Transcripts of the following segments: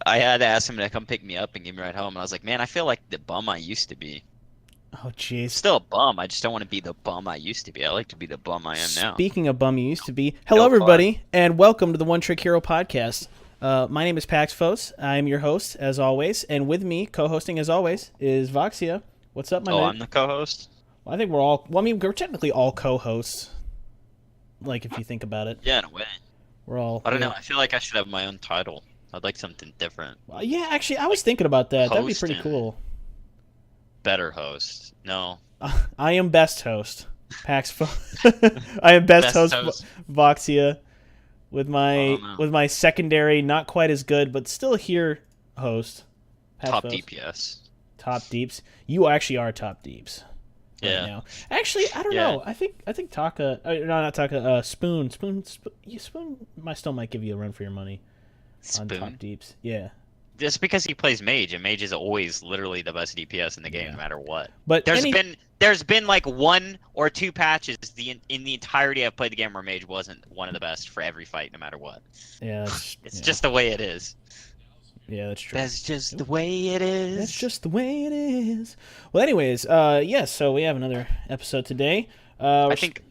I had to ask him to come pick me up and give me a ride home, and I was like, man, I feel like the bum I used to be. Oh, jeez. Still a bum. I just don't want to be the bum I used to be. I like to be the bum I am now. Speaking of bum you used to be, hello Go far. everybody, and welcome to the One Trick Hero podcast. My name is Pax Fos. I'm your host, as always, and with me, co-hosting as always, is Voxia. What's up, my Oh, man? I'm the co-host? Well, I think we're all. Well, I mean, we're technically all co-hosts. Like, if you think about it, Yeah, in a way. we're all. I don't We know. all. I feel like I should have my own title. I'd like something different. Well, yeah, actually, I was Like thinking about that. That'd be host pretty and cool. better host. No. I am best host, Pax. I am best Best host, host. Voxia, with I my don't know. with my secondary, not quite as good, but still here host, Pax Top Fos. DPS. Top deeps. You actually are top deeps right Yeah. now. Actually, I don't Yeah. know. I think Taka. No, not Taka. Spoon. Still might give you a run for your money on top Spoon. deeps. Yeah, Just because he plays mage, and mage is always literally the best DPS in the game, yeah. no matter what. But There's any. been there's been like one or two patches in the entirety I've played the game where mage wasn't one of the best for every fight, no matter what. Yeah, It's just the way it is. that's true. That's just the way it That's is. just the way it is. Well, anyways, yes. So we have another episode today. I We're think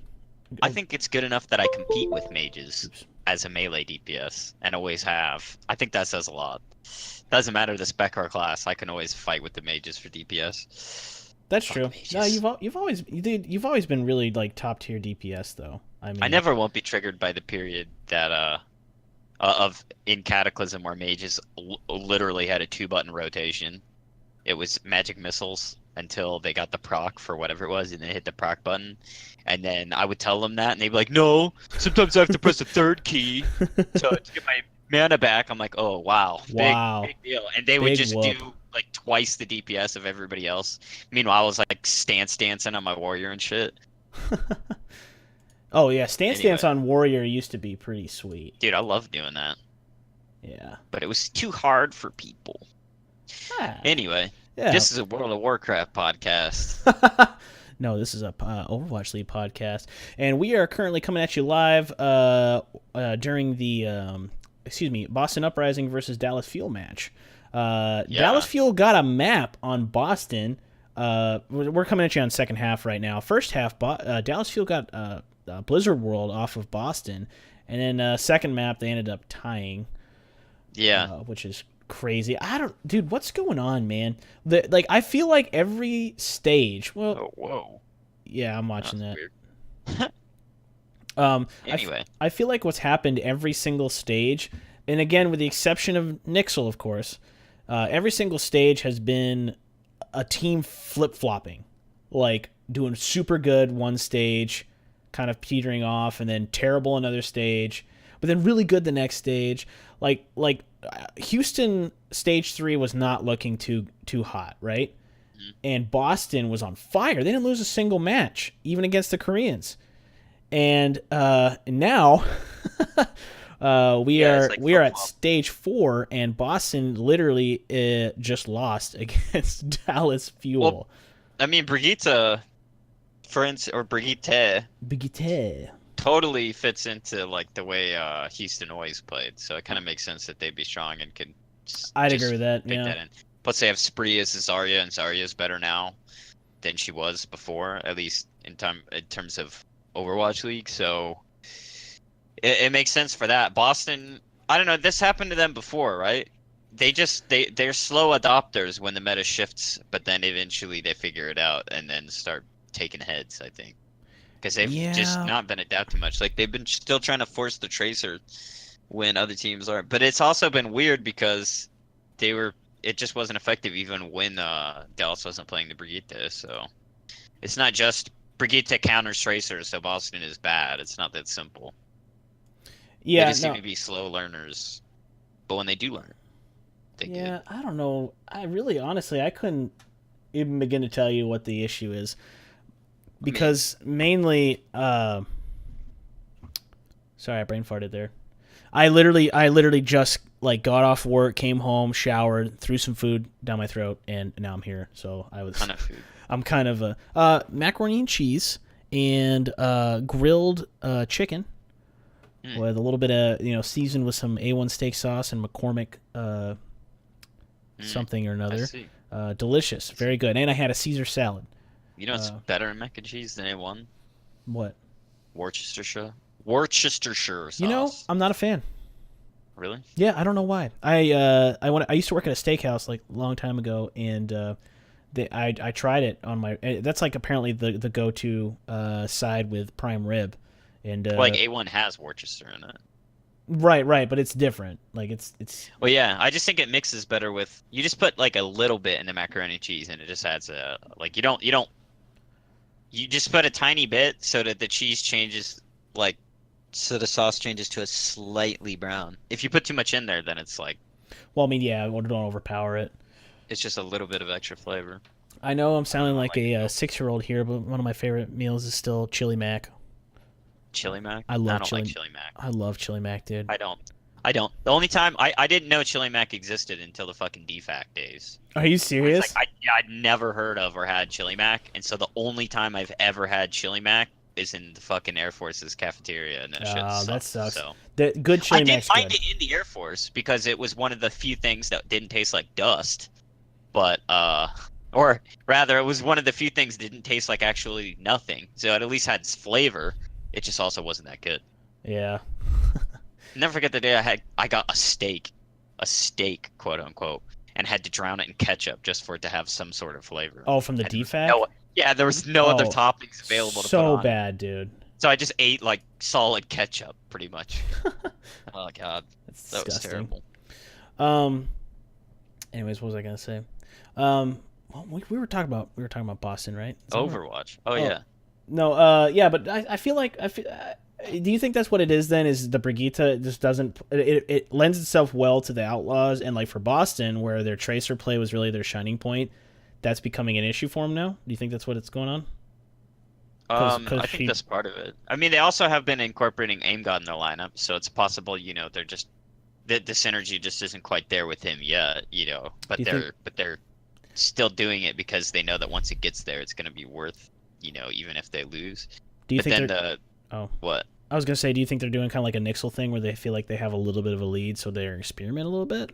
I think it's good enough that I compete with mages oops. as a melee DPS and always have. I think that says a lot. Doesn't matter the spec or class, I can always fight with the mages for DPS. That's Fuck true. No, mages. you've always been really like top tier DPS though. I I mean, never won't be triggered by the period that of in Cataclysm where mages literally had a 2-button rotation. It was magic missiles until they got the proc for whatever it was, and they hit the proc button. And then I would tell them that, and they'd be like, "No, sometimes I have to press the third key to get my mana back." I'm like, "Oh wow, wow, big deal." And they would big just whoop. do like twice the DPS of everybody else. Meanwhile, I was like dancing on my warrior and shit. Oh yeah, Stance Anyway, on Warrior used to be pretty sweet. dude, I love doing that, Yeah. but it was too hard for people. Ah, Anyway, yeah. this is a World of Warcraft podcast. No, this is a Overwatch League podcast, and we are currently coming at you live during the Boston Uprising versus Dallas Fuel match. Dallas Yeah. Fuel got a map on Boston. We're coming at you on second half right now. First half, Dallas Fuel got Blizzard World off of Boston, and then second map they ended up tying, Yeah. which is crazy. I don't, dude, what's going on, man? I feel like every stage. Well, Oh, whoa. yeah, I'm That watching was that. weird. Anyway, I feel like what's happened every single stage, and again with the exception of Nixel, of course, every single stage has been a team flip flopping, like doing super good one stage, kind of petering off, and then terrible another stage, but then really good the next stage. Houston stage 3 was not looking too hot, right? mhm. And Boston was on fire. They didn't lose a single match, even against the Koreans. And now we Yeah, it's are like we are at flip-flop. stage 4, and Boston literally just lost against Dallas Well, Fuel. I mean, Brigitte, for instance, or Brigitte, Bigite. totally fits into like the way Houston always played. So it kind of makes sense that they'd be strong and can I'd agree just with that. pick Yeah, that in. Plus, they have Spree as Zarya, and Zarya's better now than she was before, at least in terms of Overwatch League. So it makes sense for that. Boston, I don't know. This happened to them before, right? They're slow adopters when the meta shifts, but then eventually they figure it out and then start taking heads, I think. Because they've just yeah, not been adapting much. Like they've been still trying to force the tracer when other teams aren't. But it's also been weird because it just wasn't effective even when Dallas wasn't playing the Brigitte. So it's not just Brigitte counters tracer, so Boston is bad. It's not that simple. They yeah. just seem No, to be slow learners. But when they do learn, they good. yeah. I don't know. I really, honestly, I couldn't even begin to tell you what the issue is I mean, because mainly, sorry, I brain farted there. I literally just like got off work, came home, showered, threw some food down my throat, and now I'm here. So ton of food. I'm kind of a macaroni and cheese and grilled chicken Hmm. with a little bit of seasoned with some A1 steak sauce and McCormick something or I another. see. Delicious, very good. And I had a Caesar salad. You know what's better than mac and cheese than A1? What? Worcestershire You know, sauce. I'm not a fan. Really? Yeah, I don't know why. I used to work at a steakhouse like a long time ago, and I tried it on my. That's like apparently the go to side with prime rib, and Like A1 has Worcester in it. right, but it's different. Like it's Well, yeah, I just think it mixes better with. You just put like a little bit in the macaroni and cheese, and it just adds a like you just put a tiny bit so that the cheese changes like so the sauce changes to a slightly brown. If you put too much in there, then it's like well, I mean, yeah, don't overpower it. it's just a little bit of extra flavor. I know I'm sounding like like a 6-year-old here, but one of my favorite meals is still chili mac. Chili mac? I love don't chili. like chili mac. I love chili mac, dude. I don't. I don't. The only time I didn't know chili mac existed until the fucking DFAC days. Are you It's serious? like I'd never heard of or had chili mac, and so the only time I've ever had chili mac is in the fucking Air Force's cafeteria, and that shit Oh, that sucks. sucks. So The good chili I did mac's find good. it in the Air Force because it was one of the few things that didn't taste like dust, but or rather, it was one of the few things that didn't taste like actually nothing. So it at least had flavor. It just also wasn't that good. Yeah. Never forget the day I got a steak, quote unquote, and had to drown it in ketchup just for it to have some sort of flavor. Oh, from the And there was DFAC? yeah, there was no other Oh, toppings available to put So on. bad, dude. So I just ate like solid ketchup, pretty much. Oh god, That's that was disgusting. terrible. Anyways, what was I gonna say? Well, we were talking about Boston, right? Is that right? Overwatch. Oh yeah. No, yeah, but I feel like do you think that's what it is then? Is the Brigitte just doesn't it lends itself well to the Outlaws, and like for Boston, where their tracer play was really their shining point, that's becoming an issue for them now? Do you think that's what it's going on? I think that's part of it. I mean, they also have been incorporating Aim God in their lineup, so it's possible, they're just the synergy just isn't quite there with him yet, But Do you they're still doing it because they know that once it gets there, it's going to be worth, even if they lose. Do you But think then what? I was gonna say, do you think they're doing kind of like a Nixel thing where they feel like they have a little bit of a lead, so they're experiment a little bit?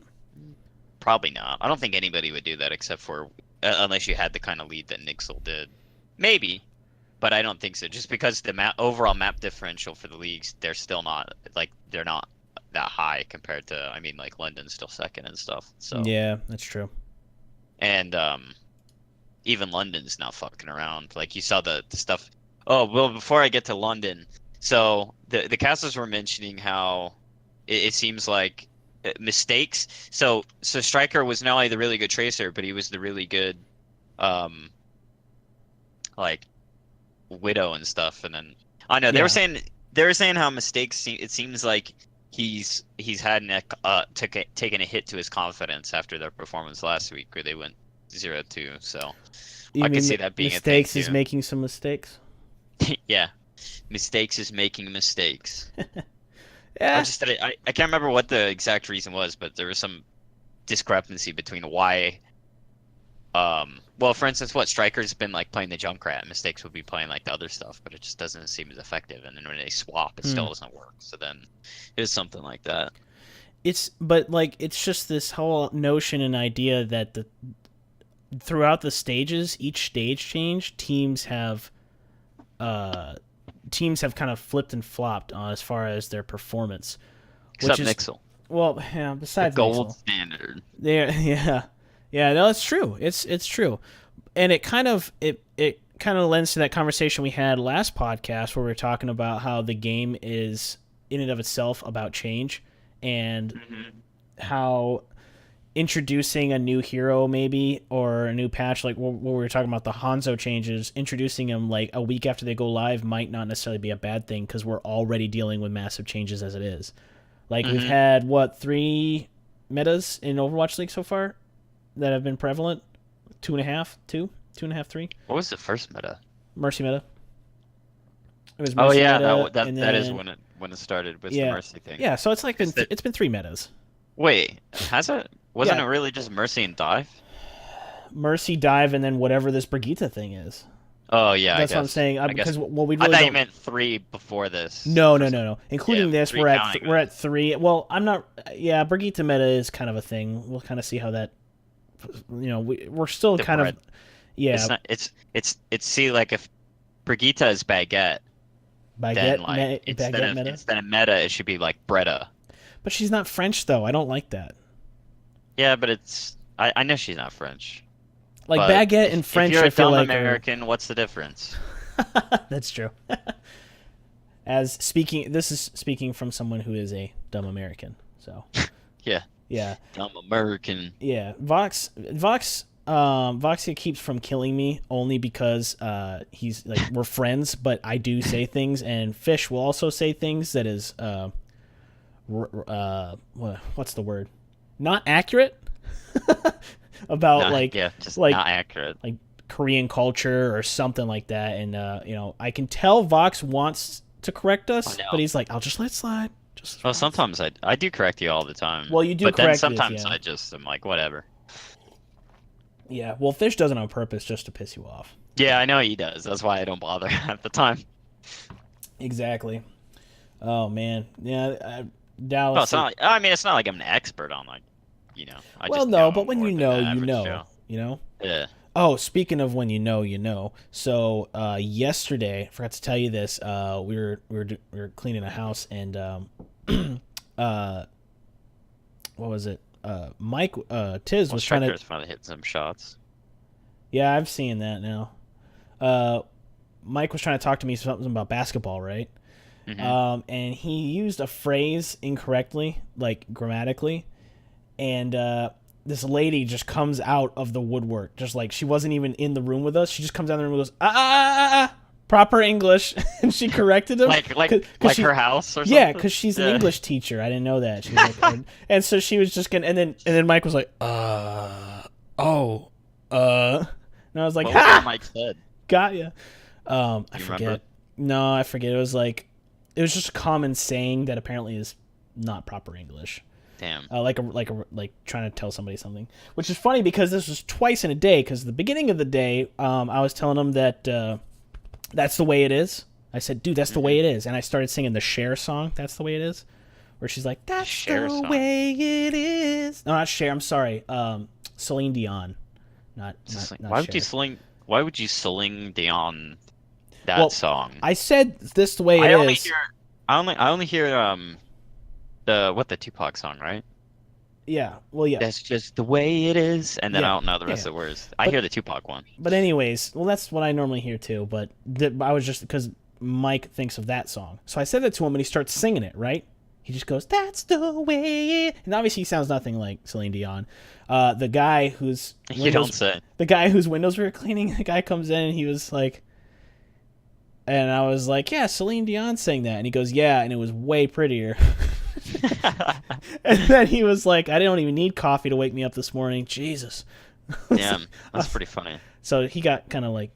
Probably not. I don't think anybody would do that except for unless you had the kind of lead that Nixel did. Maybe, but I don't think so. Just because the overall map differential for the leagues, they're still not they're not that high compared to. I mean, like London's still second and stuff. So Yeah, that's true. and even London's not fucking around. Like you saw the stuff. Oh well, before I get to London, so the casters were mentioning how it seems like mistakes. So Striker was not only the really good tracer, but he was the really good like Widow and stuff. And then I know they were saying how mistakes. It seems like he's had taken a hit to his confidence after their performance last week, where they went 0-2. So I can see that being mistakes a thing is too. making some mistakes. Yeah, mistakes is making mistakes. Yeah. I can't remember what the exact reason was, but there was some discrepancy between why. Well, for instance, what Striker's been like playing the Junkrat, mistakes would be playing like the other stuff, but it just doesn't seem as effective. And then when they swap, it still doesn't work. So then it's something like that. It's just this whole notion and idea that throughout the stages, each stage change, teams have kind of flipped and flopped on as far as their performance. Except Nixel. Well, yeah. Besides the gold Nixel. standard. Yeah. No, it's true. It's true, and it kind of lends to that conversation we had last podcast where we were talking about how the game is in and of itself about change, and how introducing a new hero maybe or a new patch, like what we were talking about the Hanzo changes, introducing them like a week after they go live might not necessarily be a bad thing because we're already dealing with massive changes as it is. Like we've had 3 metas in Overwatch League so far that have been prevalent. 2.5, 3. What was the first meta? Mercy meta. It was Mercy meta, that is when it started with the Mercy thing. Yeah, so it's been 3 metas. Wait, has it? Wasn't it really just Mercy and Dive? Mercy, Dive, and then whatever this Brigitte thing is. Oh yeah, that's what I'm saying. Because we really I thought you meant 3 before this. No. Including this, we're at 3. Well, I'm not. Yeah, Brigitte meta is kind of a thing. We'll kind of see how that we're still The kind bread. of, yeah, It's not. It's. See, like if Brigitte is baguette, then like baguette meta. instead of meta, it should be like Bretta. But she's not French though. I don't like that. Yeah, but it's. I know she's not French. Like But baguette in if French, you're I a feel dumb like American, what's the difference? that's true. This is speaking from someone who is a dumb American. So Yeah, yeah, dumb American. yeah. Voxia keeps from killing me only because he's like we're friends, but I do say things, and Fish will also say things that is what's the word? Not accurate about Just like not accurate. like Korean culture or something like that, and I can tell Vox wants to correct us, I know. but he's like, I'll just let it slide. Well, sometimes I do correct you all the time. Well, you do but then correct us, sometimes yeah. I just am like whatever. Yeah, well, Fish does it on purpose just to piss you off. Yeah, I know he does. That's why I don't bother half the time. Exactly. Oh man, yeah, Well, Dallas. it's not. I mean, it's not like I'm an expert on like, I Well, just no, know but when more you than know, the you average know, Joe. you know. Yeah. Oh, speaking of when you know, you know. So yesterday, I forgot to tell you this. We were cleaning a house, and what was it? Mike Tiz was trying to. finally hitting some shots. Yeah, I've seen that now. Mike was trying to talk to me something about basketball, right? Mm-hmm. And he used a phrase incorrectly, like grammatically, and this lady just comes out of the woodwork, just like she wasn't even in the room with us. She just comes down the room and goes, proper English, and she corrected him. Like her house or something. Yeah, because she's an English teacher. I didn't know that. She was like, and so she was just gonna, and then Mike was like, and I was like, What was ha, that Mike said? got ya. I You forget. remember? No, I forget. It was just a common saying that apparently is not proper English. Damn. Like trying to tell somebody something, which is funny because this was twice in a day. Because the beginning of the day, I was telling him that that's the way it is. I said, dude, that's the way it is, and I started singing the Cher song. That's the way it is, where she's like, that's Cher the song. way it is. No, not Cher. I'm sorry. Celine Dion. Not Why would Cher. you sling? Why would you sling Dion that song? I said this the way it is. I only hear the Tupac song, right? Yeah. Well, yeah. That's just the way it is, and then Yeah, I don't know the rest yeah. of the words. I hear the Tupac one. But anyways, well, that's what I normally hear too. But I was just because Mike thinks of that song, so I said that to him, and he starts singing it. Right? He just goes, "That's the way," and obviously he sounds nothing like Celine Dion. The guy whose You don't say. the guy whose windows we were cleaning, the guy comes in and he was like, and I was like, "Yeah, Celine Dion sang that," and he goes, "Yeah," and it was way prettier. And then he was like, "I don't even need coffee to wake me up this morning." Jesus. Damn, that's pretty funny. So he got kind of like,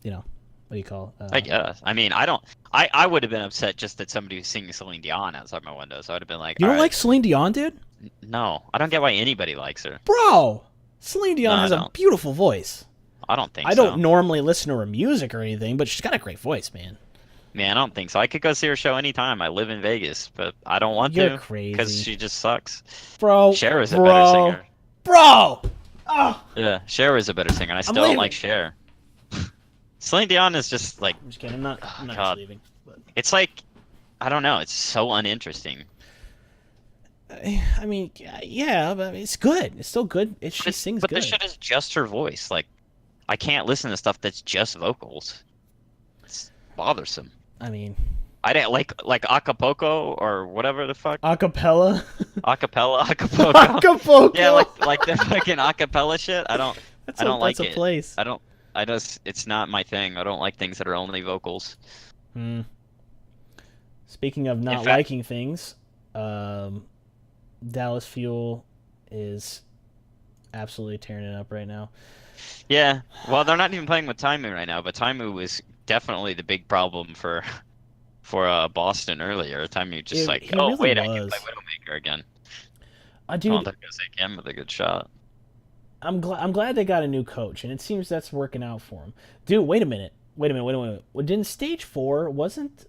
what do you call it? I guess. I mean, I would have been upset just that somebody was singing Celine Dion outside my window. So I would have been like, You don't "All like right." Celine Dion, dude? No, I don't get why anybody likes her. Bro, Celine Dion No, has I a don't. beautiful voice. I don't think I so. don't normally listen to her music or anything, but she's got a great voice, man. Man, I don't think so. I could go see her show anytime. I live in Vegas, but I don't want You're to crazy. because she just sucks. Bro, Cher is a better singer. Bro! Oh, Yeah, Cher is a better singer, and I still leaving. don't like Cher. Celine Dion is just like, I'm just kidding. I'm not God. just leaving. But, it's like, I don't know. It's so uninteresting. I mean, yeah, but it's good. It's still good. She sings But good. this shit is just her voice. Like, I can't listen to stuff that's just vocals. It's bothersome. I mean, I didn't like Acapulco or whatever the fuck. acapella. Acapella, Acapulco. Acapulco. Yeah, like the fucking acapella shit. I don't like that's a it. place. It's not my thing. I don't like things that are only vocals. Speaking of not fact- liking things, Dallas Fuel is absolutely tearing it up right now. Yeah. Well, they're not even playing with Taimu right now, but Taimu was definitely the big problem for Boston earlier. Taimu just He really wait, I can was. play Widowmaker again. Dude, I'll take him with a good shot. I'm glad they got a new coach, and it seems that's working out for him. Dude, wait a minute. Well, didn't Stage 4 wasn't?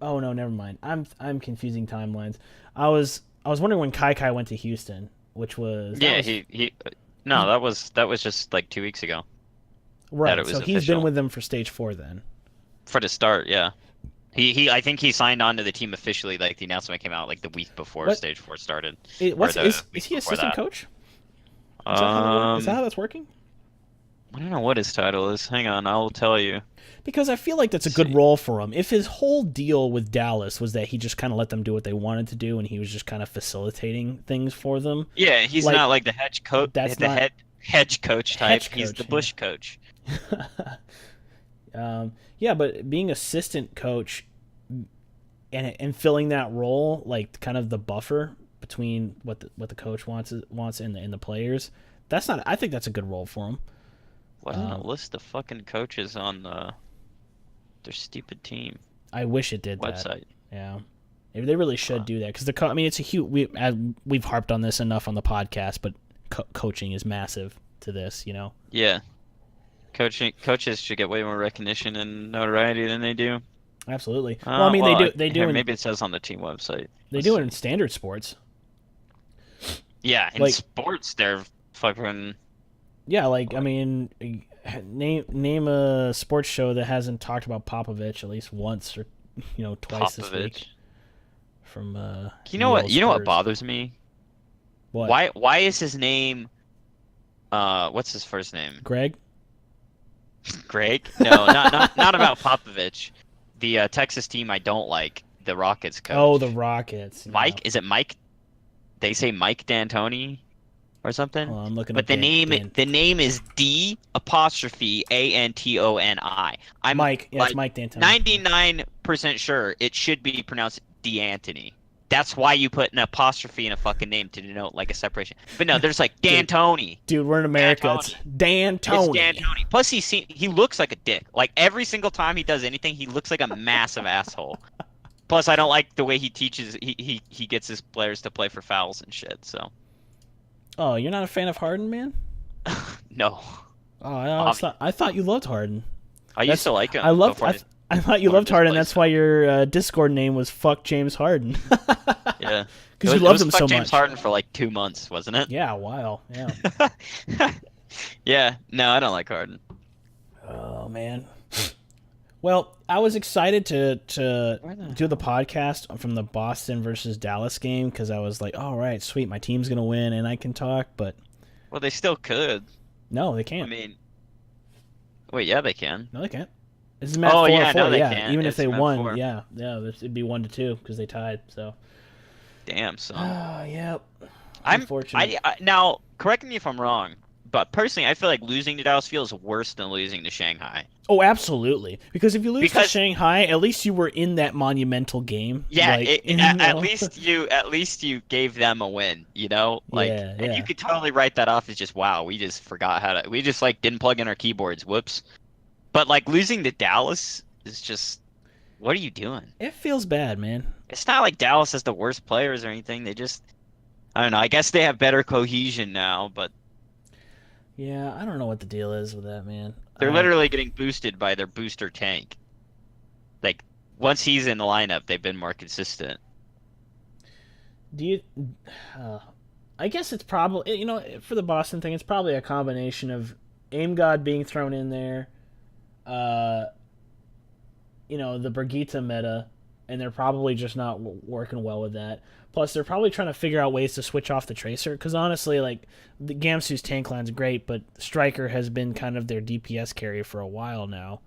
Oh no, never mind. I'm confusing timelines. I was wondering when Kai went to Houston. which was Yeah, no, that was just like 2 weeks ago that right. it So was he's been official with them for stage 4 then. for the start. Yeah, I think he signed on to the team officially. Like the announcement came out like the week before What? Stage 4 started, or What's the is week he before assistant that. coach? Is that how that work? Is that how that's working? I don't know what his title is. Hang on, I'll tell you. Because I feel like that's a Let's good see. role for him. If his whole deal with Dallas was that he just kind of let them do what they wanted to do and he was just kind of facilitating things for them, Yeah, he's like not like the hedge coach, that's the not hedge coach type. hedge He's the coach. Yeah. bush coach. Yeah, but being assistant coach and filling that role, like kind of the buffer between what the coach wants and the players, that's not. I think that's a good role for him. What in the list of fucking coaches on their stupid team I wish it did that. website? Yeah. Maybe they really should do that because I mean, it's a huge. We've harped on this enough on the podcast, but coaching is massive to this. You know. Yeah, coaches should get way more recognition and notoriety than they do. Absolutely. Well, I mean, they do. They do. Here, maybe it says on the team website. They Let's do it see. in standard sports. Yeah, in like- sports, they're fucking. Yeah, like I mean, name a sports show that hasn't talked about Popovich at least once or twice this week. Popovich. From You know what? Yale You know what Spurs. bothers me? What? Why is his name? What's his first name? Greg? Greg? No, not about Popovich. The Texas team I don't like. The Rockets coach. Oh, the Rockets. Yeah. Mike? Is it Mike? They say Mike D'Antoni or something. Well, I'm looking. But at the name is D apostrophe Antoni. I'm Mike. Yeah, like it's Mike D'Antoni. 99% sure it should be pronounced D'Antoni. That's why you put an apostrophe in a fucking name to denote like a separation. But no, there's like D'Antoni. Dude, we're in America. It's D'Antoni. It's D'Antoni. Plus, he looks like a dick. Like every single time he does anything, he looks like a massive asshole. Plus, I don't like the way he teaches. He gets his players to play for fouls and shit. So. Oh, you're not a fan of Harden, man? No. Oh, I thought you loved Harden. I used to like him. I thought you loved Harden. That's why your Discord name was "Fuck James Harden." Yeah. Because you loved him so much. James Harden for like 2 months, wasn't it? Yeah, a while. Yeah. Yeah. No, I don't like Harden. Oh man. Well, I was excited to do the podcast from the Boston versus Dallas game because I was like, "All right, sweet, my team's gonna win and I can talk." But well, they still could. No, they can't. I mean, wait, yeah, they can. No, they can't. This is Matt 4 yeah, 4. no, they Yeah, can't. even if It's they Matt won, 4. yeah, it'd be 1-2 because they tied. So. Damn, son. Oh, yep. I'm Unfortunate. now correct me if I'm wrong, but personally, I feel like losing to Dallas feels worse than losing to Shanghai. Oh, absolutely. Because if you lose to Shanghai, at least you were in that monumental game. Yeah, like, at least you gave them a win. You know, like, and you could totally write that off as just wow, we just forgot how to. We just like didn't plug in our keyboards. Whoops. But like losing to Dallas is just, what are you doing? It feels bad, man. It's not like Dallas has the worst players or anything. They just, I don't know. I guess they have better cohesion now, but yeah, I don't know what the deal is with that, man. They're literally getting boosted by their booster tank. Like once he's in the lineup, they've been more consistent. Do you? I guess it's probably for the Boston thing, it's probably a combination of Aim God being thrown in there. The Brigitte meta, and they're probably just not working well with that. Plus, they're probably trying to figure out ways to switch off the Tracer, because honestly, like, the Gamsu's tank line's great, but Striker has been kind of their DPS carry for a while now.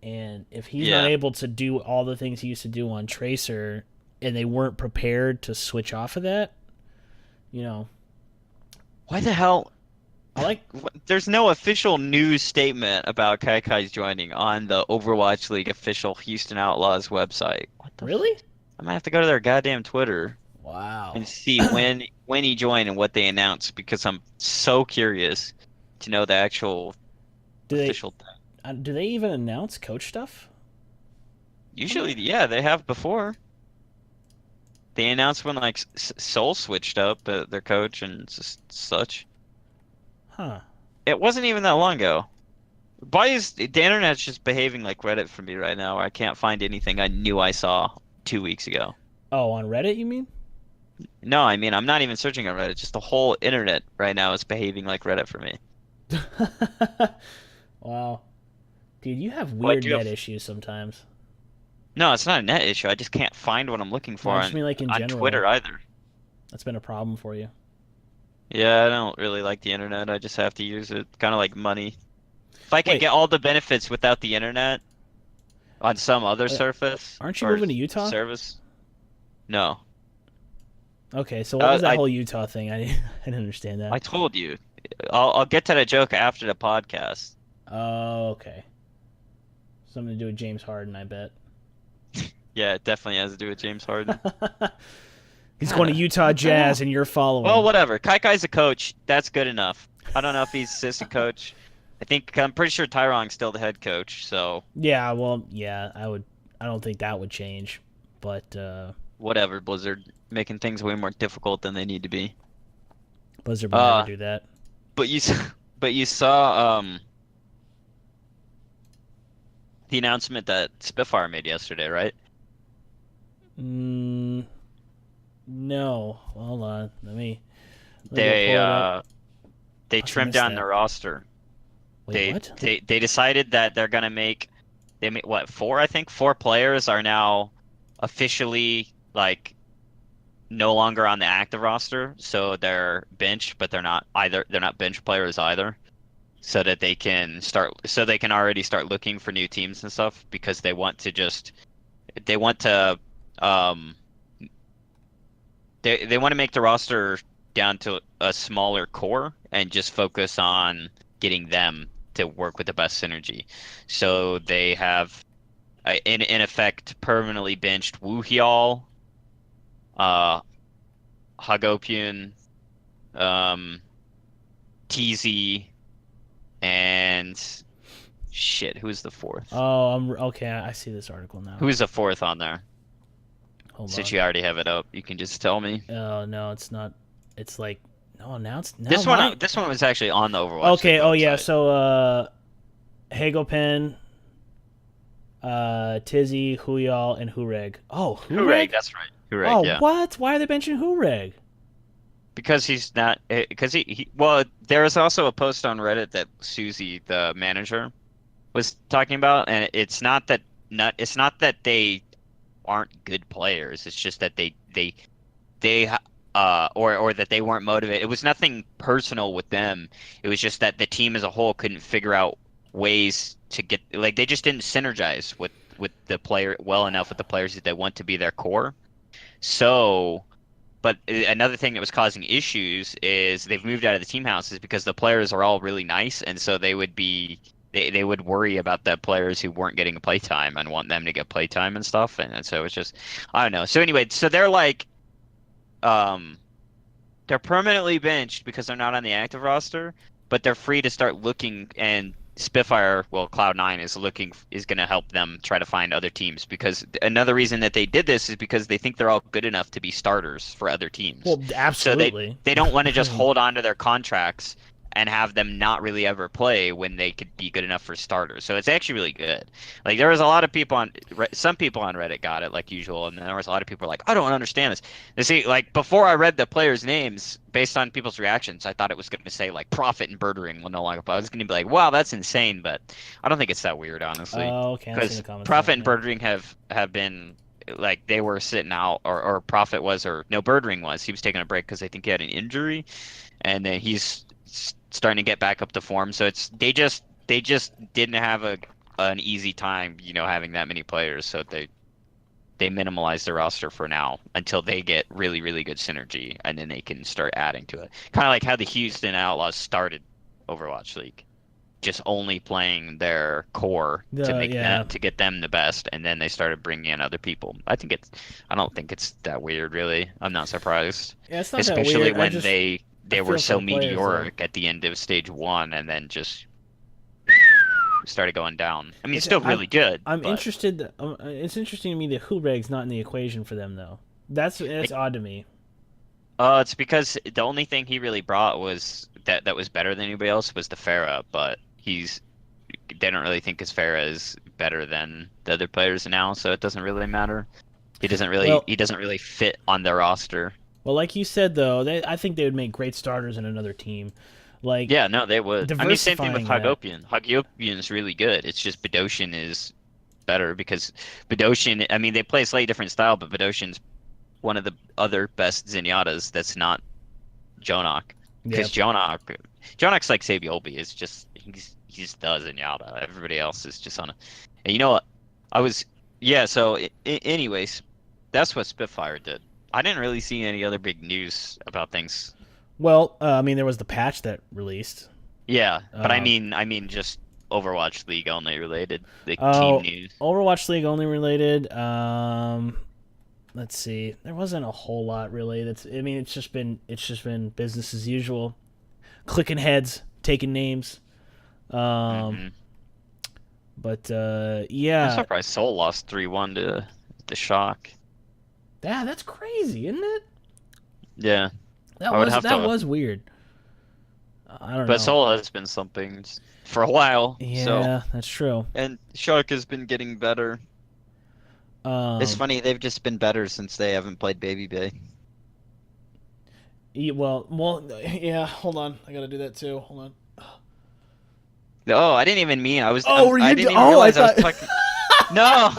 And if he's not able to do all the things he used to do on Tracer, and they weren't prepared to switch off of that, Why the hell? There's no official news statement about Kaikai's joining on the Overwatch League official Houston Outlaws website. Really? I might have to go to their goddamn Twitter. Wow. And see when he joined and what they announced, because I'm so curious to know the actual official thing. Do they even announce coach stuff? Usually, yeah, they have before. They announced when like Soul switched up their coach and such. Huh. It wasn't even that long ago. The internet's just behaving like Reddit for me right now. I can't find anything I knew I saw 2 weeks ago. Oh, on Reddit, you mean? No, I mean I'm not even searching on Reddit. Just the whole internet right now is behaving like Reddit for me. Wow, dude, you have Well, I weird do net have. issues sometimes. No, it's not a net issue. I just can't find what I'm looking No, for I just mean like in on general. Twitter either. That's been a problem for you. Yeah, I don't really like the internet. I just have to use it, kind of like money. If I could Wait, get all the benefits without the internet on some other uh, surface aren't you or moving to Utah? service, no. Okay, so what was that I whole Utah thing? I didn't understand that. I told you. I'll get to the joke after the podcast. Oh, okay. Something to do with James Harden, I bet. Yeah, it definitely has to do with James Harden. He's going to God, Utah what the Jazz, hell? and you're Well, following. whatever. Kai's a coach. That's good enough. I don't know if he's assistant coach. I'm pretty sure Tyron's still the head coach. So Yeah, well, yeah, I would. I don't think that would change, but whatever. Blizzard making things way more difficult than they need to be. Blizzard would never Uh, do that. but but you saw the announcement that Spitfire made yesterday, right? Mm, no, hold on. Let me go They pull it up. uh they Must have trimmed missed down that. their roster. Wait, what? They decided that they're gonna make they made what four I think four players are now officially like no longer on the active roster, so they're bench, but they're not bench players either. So that they can already start looking for new teams and stuff because they want to um they want to make the roster down to a smaller core and just focus on getting them to work with the best synergy. So they have in effect permanently benched Woo Hyal, uh Hagopian, um TZ, and shit, who's the fourth? Oh, I'm okay. I see this article now. Who's the fourth on there? Hold Since on. you already have it up, you can just tell me. Oh no, it's not. It's like no. Now my. This one was actually on the Overwatch League Okay. Oh yeah. website. So Hagopen, Tizzy, Huyal, and Hureg. Oh, Hureg, Hureg. that's right. Hureg, Oh, yeah. what? Why are they benching Hureg? Because he's not because well, there was also a post on Reddit that Susie, the manager, was talking about, and it's not that they aren't good players. It's just that they or that they weren't motivated. It was nothing personal with them. It was just that the team as a whole couldn't figure out ways to get like they just didn't synergize with the player well enough with the players that they want to be their core. So, but another thing that was causing issues is they've moved out of the team houses because the players are all really nice, and so they would worry about the players who weren't getting playtime and want them to get playtime and stuff, and so it's just I don't know. So anyway, so um they're permanently benched because they're not on the active roster, but they're free to start looking and Spitfire, well, Cloud9 is going to help them try to find other teams because another reason that they did this is because they think they're all good enough to be starters for other teams. Well, So absolutely. they don't want to I just mean, hold on to their contracts and have them not really ever play when they could be good enough for starters. So it's actually really good. Like there was a lot of people on some people on Reddit got it like usual, and then there was a lot of people like, I don't understand this. You see, like before I read the players' names based on people's reactions, I thought it was going to say like Profit and Birdering will no longer play. I was going to be like, wow, that's insane, but I don't think it's that weird honestly, oh, okay. I'm seeing the because comments now. Profit and Yeah. Birdering have been like they were sitting out, or Profit was, or no, Birdring was. He was taking a break because I think he had an injury, and then he's starting to get back up to form. So it's they just didn't have an easy time, having that many players. So they minimalize the roster for now until they get really really good synergy, and then they can start adding to it. Kind of like how the Houston Outlaws started Overwatch League, just only playing their core to The make yeah. them to get them the best, and then they started bringing in other people. I don't think it's that weird really. I'm not surprised, Yeah, it's not that especially weird. when I they were feel for so the players though. meteoric at the end of stage one, and then just started going down. I mean, It's, still really good, I'm but interested. It's interesting to me that Hureg's not in the equation for them though. That's like, odd to me. it's because the only thing he really brought was that was better than anybody else was the Pharah, but they don't really think his Pharah is better than the other players now, so it doesn't really matter. Well, He doesn't really fit on their roster. Well, like you said though, I think they would make great starters in another team. Like Yeah, no, they would. I mean, same thing with diversifying that. Hagopian. Hagopian's really good. It's just Bedosian is better because Bedosian, I mean, they play a slightly different style, but Bedosian's one of the other best Zenyatas that's not Jonok. Yeah. Because Jonok's like Sabiolbi. It's just, he just does Zenyatta. Everybody else is just on a. And you know what? Yeah, so, anyways, that's what Spitfire did. I didn't really see any other big news about things. Well, I mean, there was the patch that released. Yeah, but I Um, mean, just Overwatch League only related, the team Oh, news. Overwatch League only related. Let's see. There wasn't a whole lot really. I mean, it's just been business as usual. Clicking heads, taking names. Hmm. But I'm yeah, surprised Seoul lost 3-1 to the Shock. that's crazy, isn't it? Yeah, That I would was have that to. was weird. I don't But know. Seoul has been something for a while, so Yeah, that's true. and Shock has been getting better. It's Um, funny, they've just been better since they haven't played Baby Bay. yeah. Hold on, I gotta do that too. Hold on. Oh, I didn't even mean Oh, were I you? didn't even Oh, I realize I was thought. talking. No,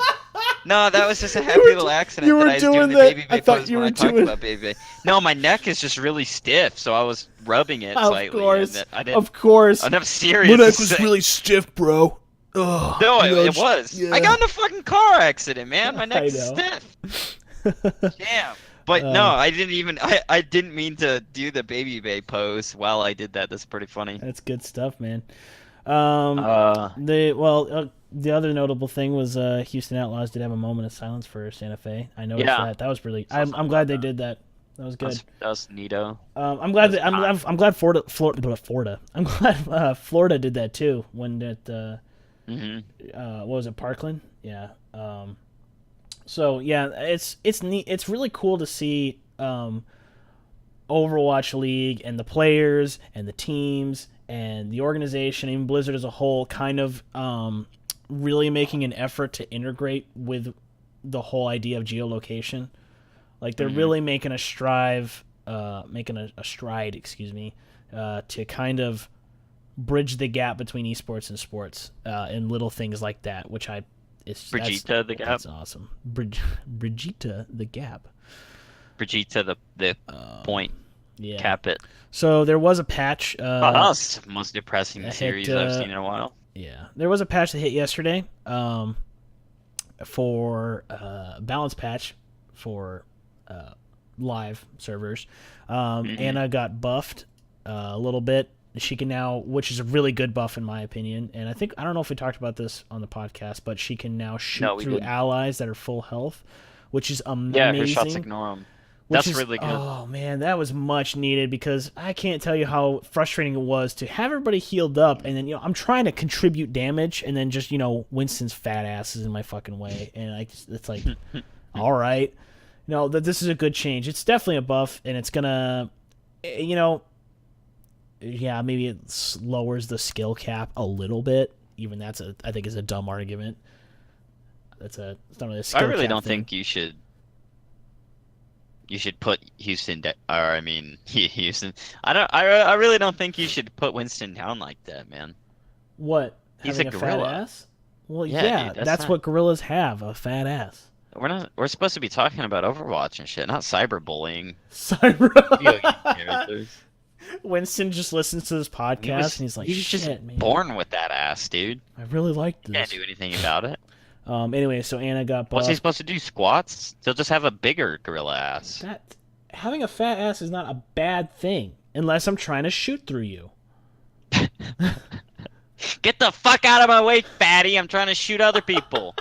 no, that was just a You happy were little accident you that were I was doing doing the that. baby I bay thought pose you when were I talked doing. about baby bay. No, my neck is just really stiff, so I was rubbing it Of slightly, and course, that I didn't. of course. I'm serious to say. stiff, bro. Ugh, No, it was. I got in a fucking car accident, man. My I neck's know. stiff. Damn. But no, I didn't even. I didn't mean to do the baby bay pose while I did that. That's pretty funny. That's good stuff, man. Uh, The other notable thing was Houston Outlaws did have a moment of silence for Santa Fe. I noticed Yeah. that. That was really. Saw I'm something glad about they that. did that. That was good. that was neato. I'm glad That's that I'm glad Florida. I'm glad Florida did that too when that Hmm. what was it, Parkland? Yeah. So yeah, it's neat. It's really cool to see Overwatch League and the players and the teams and the organization, even Blizzard as a whole, kind of really making an effort to integrate with the whole idea of geolocation. Like they're really making a stride, excuse me, to kind of bridge the gap between esports and sports, and little things like that, which Brigitte the gap. that's awesome. Brigitte the gap. Brigitte the point. Yeah. Cap it. So there was a patch. Oh, that was the most depressing hit, series I've seen in a while. Yeah, there was a patch that hit yesterday. For balance patch for live servers. Anna got buffed a little bit. She can now, which is a really good buff in my opinion, and I don't know if we talked about this on the podcast, but she can now shoot through didn't. allies that are full health, which is amazing. Yeah, her shots ignore them. That's really good. Oh man, that was much needed because I can't tell you how frustrating it was to have everybody healed up, and then I'm trying to contribute damage, and then just Winston's fat ass is in my fucking way, and it's like, all right, that this is a good change. It's definitely a buff, and it's gonna, yeah, maybe it lowers the skill cap a little bit. Even I think is a dumb argument. It's not really a skill I really cap don't thing. think you should put Houston Houston. I really don't think you should put Winston down like that, man. What? He's Having a fat gorilla. ass? Well, Yeah, yeah, dude, that's what gorillas have, a fat ass. We're supposed to be talking about Overwatch and shit, not cyberbullying video game Cyber. characters. Winston just listens to this podcast and he's like, He was shit, just man. born with that ass, dude. I really like this. Can't do anything about it. Anyway, so Anna got What's he buffed. supposed to do? Squats? He'll just have a bigger gorilla ass. Having a fat ass is not a bad thing, unless I'm trying to shoot through you. Get the fuck out of my way, fatty! I'm trying to shoot other people.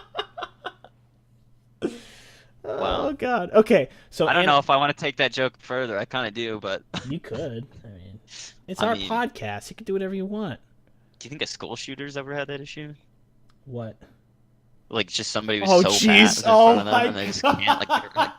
Oh, God. Okay, so I don't Anna, know if I want to take that joke further. I kind of do, but do You could. I mean, it's I our mean- podcast. You can do whatever you want. you think a school shooter's ever had that issue? What? Like just somebody who's Oh, so jeez. fat in Oh, front of them my and they just can't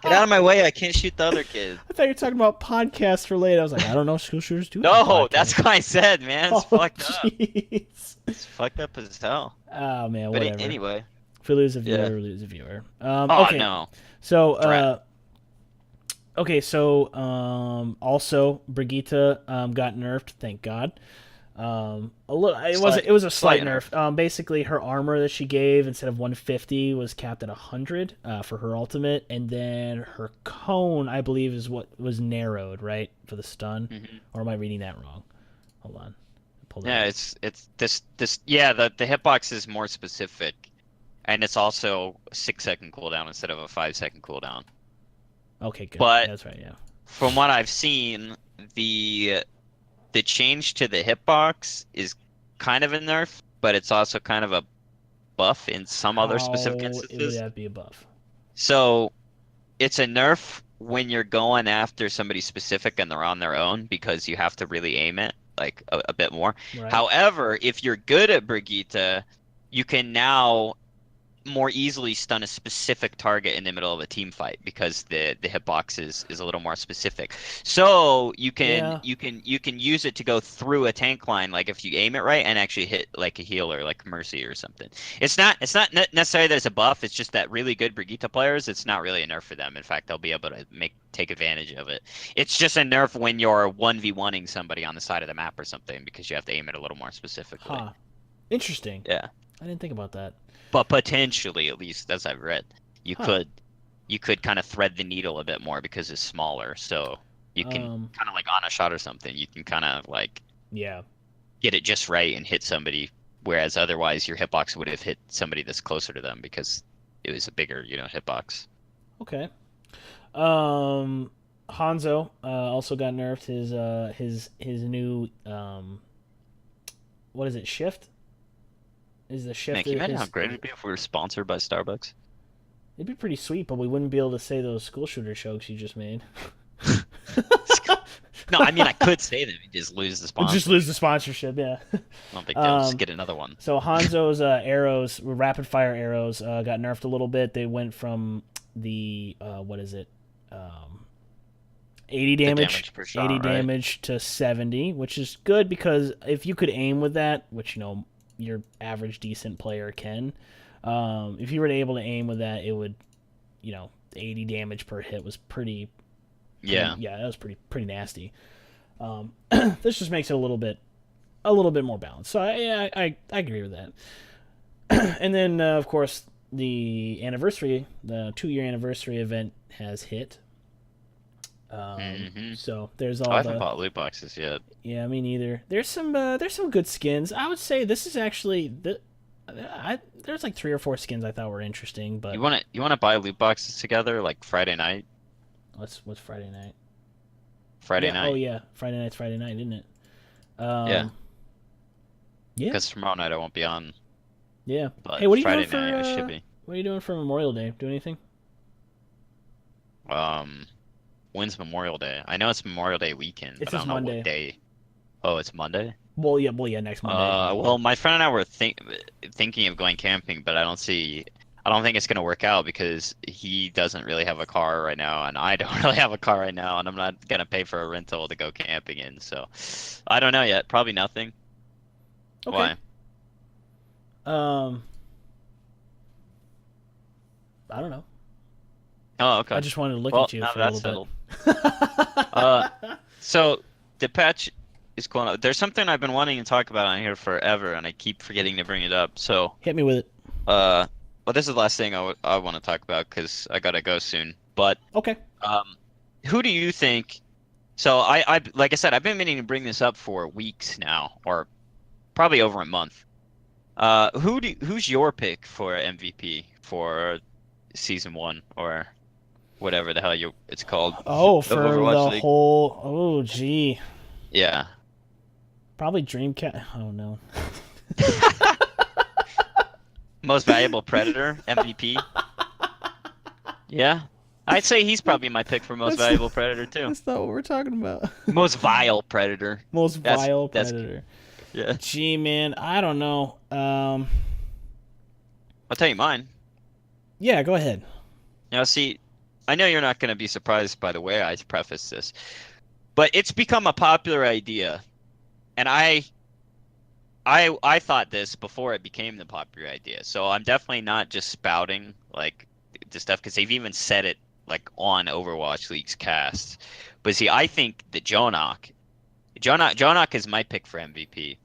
get out of my way. I can't shoot the other kid. I thought you were talking about podcasts related. I was like, I don't know if school shooters do. No, that's what I said, man. It's fucked up. jeez. It's fucked up as hell. Oh man, But whatever. anyway. If we lose a viewer, Yeah. we lose a viewer. Oh Okay, no. so Drat. Okay, so also Brigitte got nerfed, thank God. A little, it was a slight Slight nerf. nerf. Basically, her armor that she gave instead of 150 was capped at 100 for her ultimate, and then her cone, I believe, is what was narrowed, right, for the stun. Hmm. Or am I reading that wrong? Hold on, pull that Yeah, up. it's this yeah, the hitbox is more specific, and it's also a 6 second cooldown instead of a 5 second cooldown. Okay, good. But Yeah, that's right. Yeah. from what I've seen, the the change to the hitbox is kind of a nerf, but it's also kind of a buff in some other specific How it would instances. that be a buff? So it's a nerf when you're going after somebody specific and they're on their own because you have to really aim it like a bit more. Right. However, if you're good at Brigitte, you can now more easily stun a specific target in the middle of a team fight because the hitbox is a little more specific. So Yeah. you can use it to go through a tank line like if you aim it right and actually hit like a healer like Mercy or something. It's not necessarily that it's a buff. It's just that really good Brigitte players. It's not really a nerf for them. In fact, they'll be able to take advantage of it. It's just a nerf when you're 1v1ing somebody on the side of the map or something because you have to aim it a little more specifically. Huh. Interesting. Yeah. I didn't think about that. But potentially, at least as I've read, you Huh. could you could kind of thread the needle a bit more because it's smaller. So you can kind of like on a shot or something, you can kind of like Yeah. get it just right and hit somebody. Whereas otherwise, your hitbox would have hit somebody that's closer to them because it was a bigger, hitbox. Okay. Hanzo also got nerfed. His new what is it? Shift? Is the shift? Man, can you imagine his, how great it'd be if we were sponsored by Starbucks? It'd be pretty sweet, but we wouldn't be able to say those school shooter jokes you just made. No, I mean I could say them and just lose the We'll sponsor. just lose the sponsorship. Yeah. I don't think they'll just get another one. So Hanzo's arrows, rapid fire arrows, got nerfed a little bit. They went from the what is it, 80 damage, per shot, 80 right? damage to 70, which is good because if you could aim with that, which your average decent player can, if you were able to aim with that, it would, 80 damage per hit was pretty. Yeah. Yeah, that was pretty nasty. This just makes it a little bit more balanced. So I agree with that. And then of course the 2-year anniversary event has hit. So there's all I haven't bought loot boxes yet. Yeah, me neither. There's some good skins. I would say this is actually there's like 3 or 4 skins I thought were interesting, but You want to buy loot boxes together like Friday night? what's Friday night? Friday Yeah, night. Oh yeah, Friday night's Friday night, isn't it? Yeah. Yeah. Because tomorrow night I won't be on, Yeah. but Hey, what are you Friday doing for? night I should be. What are you doing for Memorial Day? Do anything? When's Memorial Day? I know it's Memorial Day weekend, It's but I this don't know Monday. what day. Oh, it's Monday? Well, yeah, next Monday. Well, my friend and I were thinking of going camping, but I don't think it's gonna work out because he doesn't really have a car right now, and I don't really have a car right now, and I'm not gonna pay for a rental to go camping in. So, I don't know yet. Probably nothing. Okay. Why? I don't know. Oh, okay. I just wanted to look Well, at you now for a that's little settled. bit. So the patch is cool. There's something I've been wanting to talk about on here forever, and I keep forgetting to bring it up. So, Hit me with it. well, this is the last thing I want to talk about because I gotta go soon. But Okay. who do you think? So I like I said, I've been meaning to bring this up for weeks now, or probably over a month. Who's your pick for MVP for season 1 or whatever the hell it's called? Oh, of for Overwatch the League? whole. Oh, gee. Yeah. Probably Dreamcast. Oh no. Most valuable predator, MVP. Yeah. I'd say he's probably my pick for most That's- valuable predator too. That's not what we're talking about. Most vile predator. Most That's- vile that's- predator. Yeah. Gee, man, I don't know. I'll tell you mine. Yeah, go ahead. Now, see, I know you're not going to be surprised by the way I preface this, but it's become a popular idea, and I thought this before it became the popular idea. So I'm definitely not just spouting like this stuff because they've even said it like on Overwatch League's cast. But see, I think that Jonak is my pick for MVP,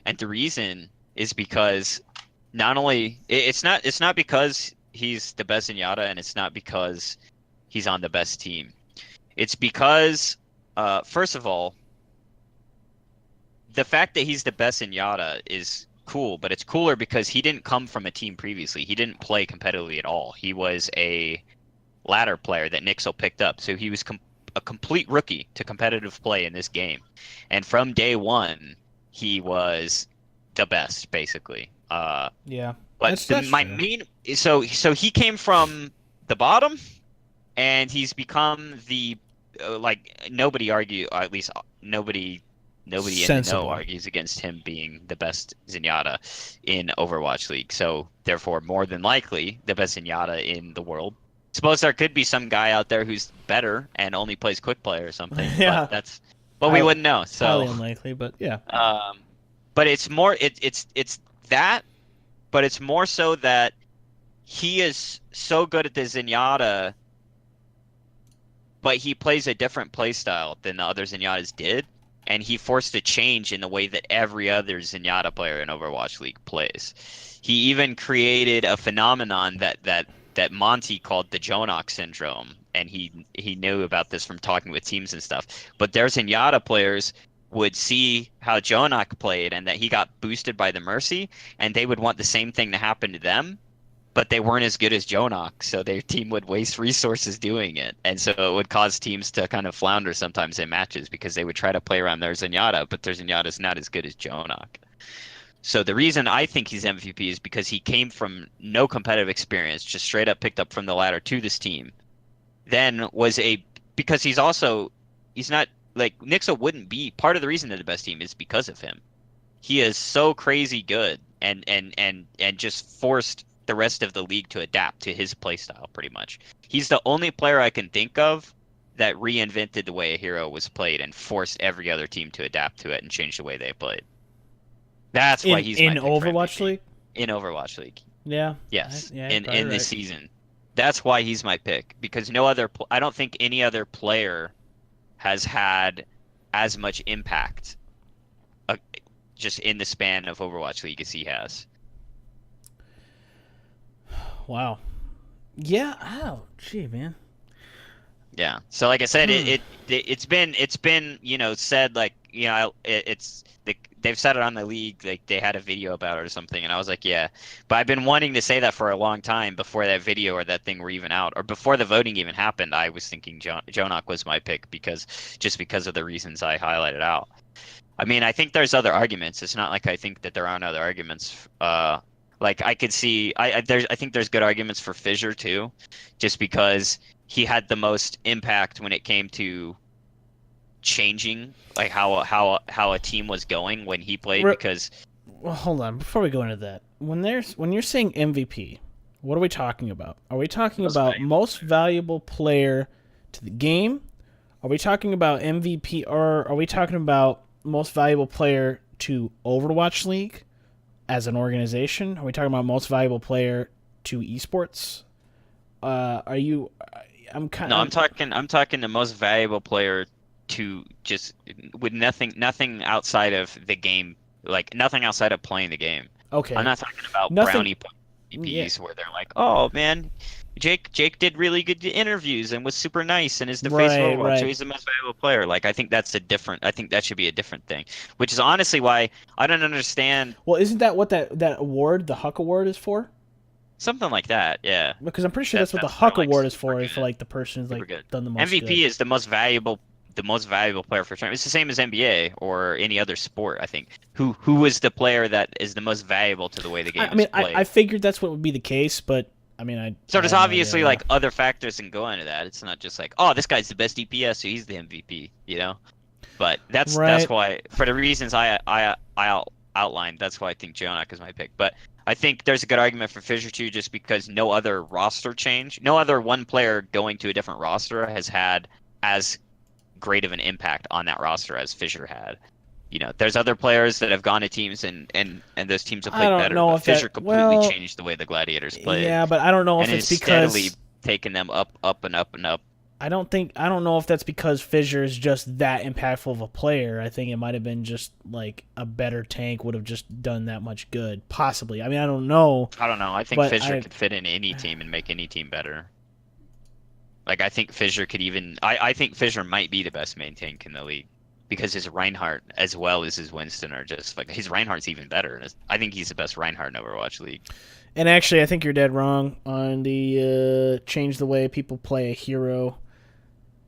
and the reason is because not only it's not because he's the best Zenyatta, and it's not because he's on the best team. It's because first of all, the fact that he's the best Zenyatta is cool, but it's cooler because he didn't come from a team previously. He didn't play competitively at all. He was a ladder player that Nixel picked up, so he was a complete rookie to competitive play in this game. And from day one, he was the best, basically. Yeah, But that's my fair. main so he came from the bottom, and he's become the like nobody argue, or at least nobody in the Sensible. know argues against him being the best Zenyatta in Overwatch League. So therefore, more than likely, the best Zenyatta in the world. Suppose there could be some guy out there who's better and only plays quick play or something. Yeah. But we wouldn't know. Highly So unlikely, but yeah. but it's more it's that, but it's more so that he is so good at the Zenyatta, but he plays a different play style than the other Zenyatas did, and he forced a change in the way that every other Zenyatta player in Overwatch League plays. He even created a phenomenon that Monty called the Jonak syndrome, and he knew about this from talking with teams and stuff. But their Zenyatta players would see how Jonak played and that he got boosted by the Mercy, and they would want the same thing to happen to them, but they weren't as good as Jonak, so their team would waste resources doing it. And so it would cause teams to kind of flounder sometimes in matches because they would try to play around their Zenyatta, but their Zenyatta's not as good as Jonak. So the reason I think he's MVP is because he came from no competitive experience, just straight up picked up from the ladder to this team. Then because he's not like Nixa wouldn't be part of the reason they're the best team is because of him. He is so crazy good and just forced the rest of the league to adapt to his playstyle pretty much. He's the only player I can think of that reinvented the way a hero was played and forced every other team to adapt to it and change the way they played. That's why he's in my pick for Overwatch MVP. League. In Overwatch League, Yeah. yes, Yeah, in probably this right. season, that's why he's my pick because I don't think any other player has had as much impact, just in the span of Overwatch League as he has. Wow. Yeah. Oh, gee, man. Yeah. So like I said, it's been said like they've said it on the league, like they had a video about it or something, and I was like, yeah. But I've been wanting to say that for a long time before that video or that thing were even out, or before the voting even happened. I was thinking Jonak was my pick because of the reasons I highlighted out. I mean, I think there's other arguments. It's not like I think that there aren't other arguments. Like I could see, I think there's good arguments for Fissure too, just because he had the most impact when it came to changing like how a team was going when he played. Because Well, hold on. Before we go into that, when you're saying MVP, what are we talking about? Are we talking about most valuable player to the game? Are we talking about MVP, or are we talking about most valuable player to Overwatch League as an organization? Are we talking about most valuable player to esports? I'm talking the most valuable player to just with nothing outside of the game, like nothing outside of playing the game. Okay. I'm not talking about Nothing- brownie EPs where they're like, oh man, Jake did really good interviews and was super nice and is the face of Right, Overwatch, right. so he's the most valuable player. Like I think that should be a different thing. Which is honestly why I don't understand Well, isn't that what that award, the Huck Award, is for? something like that. Yeah. Because I'm pretty sure that's what the That's Huck for, like, Award is super for, good. for like the person who's Super like good. done the most. MVP good. is the most valuable player for a tournament. It's the same as NBA or any other sport, I think. Who is the player that is the most valuable to the way the game is played? I figured that's what would be the case, but I mean, So I there's have no obviously idea, like other factors that go into that. It's not just like, oh, this guy's the best DPS, so he's the MVP, you know. But that's Right. why, for the reasons I outlined, that's why I think Jonak is my pick. But I think there's a good argument for Fissure too, just because no other roster change, no other one player going to a different roster has had as great of an impact on that roster as Fissure had. You know, there's other players that have gone to teams and those teams have I played don't better. know But if that- Fissure completely well, changed the way the Gladiators played. Yeah, but I don't know if And it's insteadly because taken them up, up, and up and up. I don't know if that's because Fissure is just that impactful of a player. I think it might have been just like a better tank would have just done that much good. Possibly. I mean, I don't know. I don't know. I think But Fissure could fit in any team and make any team better. Like, I think Fissure could even... I think Fissure might be the best main tank in the league. Because his Reinhardt, as well as his Winston, are just... like, his Reinhardt's even better. I think he's the best Reinhardt in Overwatch League. And actually, I think you're dead wrong on the change the way people play a hero,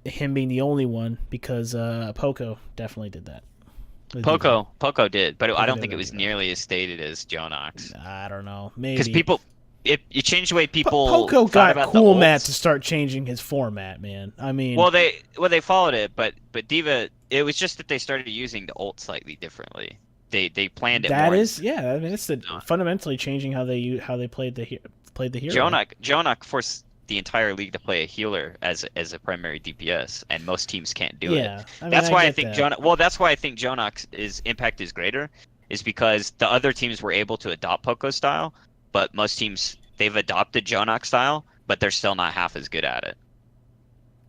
him being the only one, because Poco definitely did that. Poco did, but I don't did think that, it was yeah. nearly as stated as Jonox. I don't know. Maybe. Because people... you change the way people Poco thought got about Cool the Matt ults. to start changing his format, man. I mean... Well, they followed it, but D.Va... It was just that they started using the ult slightly differently. They planned it more. That is, yeah. I mean, it's No. fundamentally changing how they played the hero. Jonak forced the entire league to play a healer as a primary DPS, and most teams can't do it. Yeah, I mean, That's why I get think that. That's why I think Jonak's impact is greater, is because the other teams were able to adopt Poco's style, but most teams they've adopted Jonak's style, but they're still not half as good at it.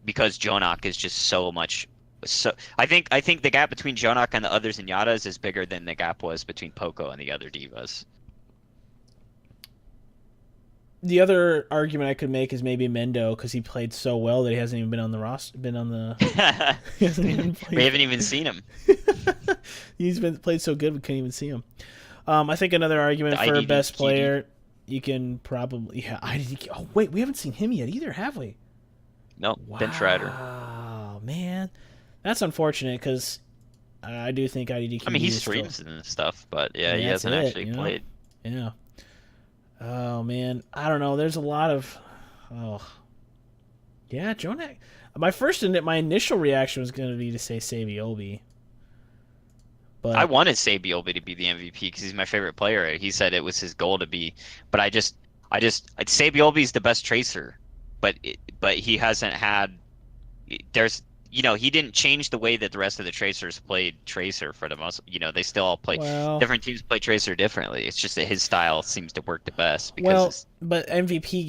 Because Jonak is just so much. So I think the gap between Jonak and the others in Yadas is bigger than the gap was between Poco and the other divas. The other argument I could make is maybe Mendo, because he played so well that he hasn't even been on the roster. He hasn't even played. We haven't even seen him. He's been played so good we couldn't even see him. I think another argument The for IDD best TD. player, you can probably IDD. Oh wait, we haven't seen him yet either, have we? Nope, Ben Schrader. Wow, man, that's unfortunate because I do think IDD. I mean, he is still- streams and stuff, but yeah, he that's hasn't it, actually you know? played. Yeah. Oh man, I don't know. There's a lot of, yeah, Jonak. My initial reaction was going to be to say Sabiobi, but I wanted Sabiobi to be the MVP because he's my favorite player. He said it was his goal to be, but Sabiobi's the best tracer, but he hasn't had. He didn't change the way that the rest of the tracers played tracer for the most. They still all play. well, Different teams play tracer differently. It's just that his style seems to work the best because but MVP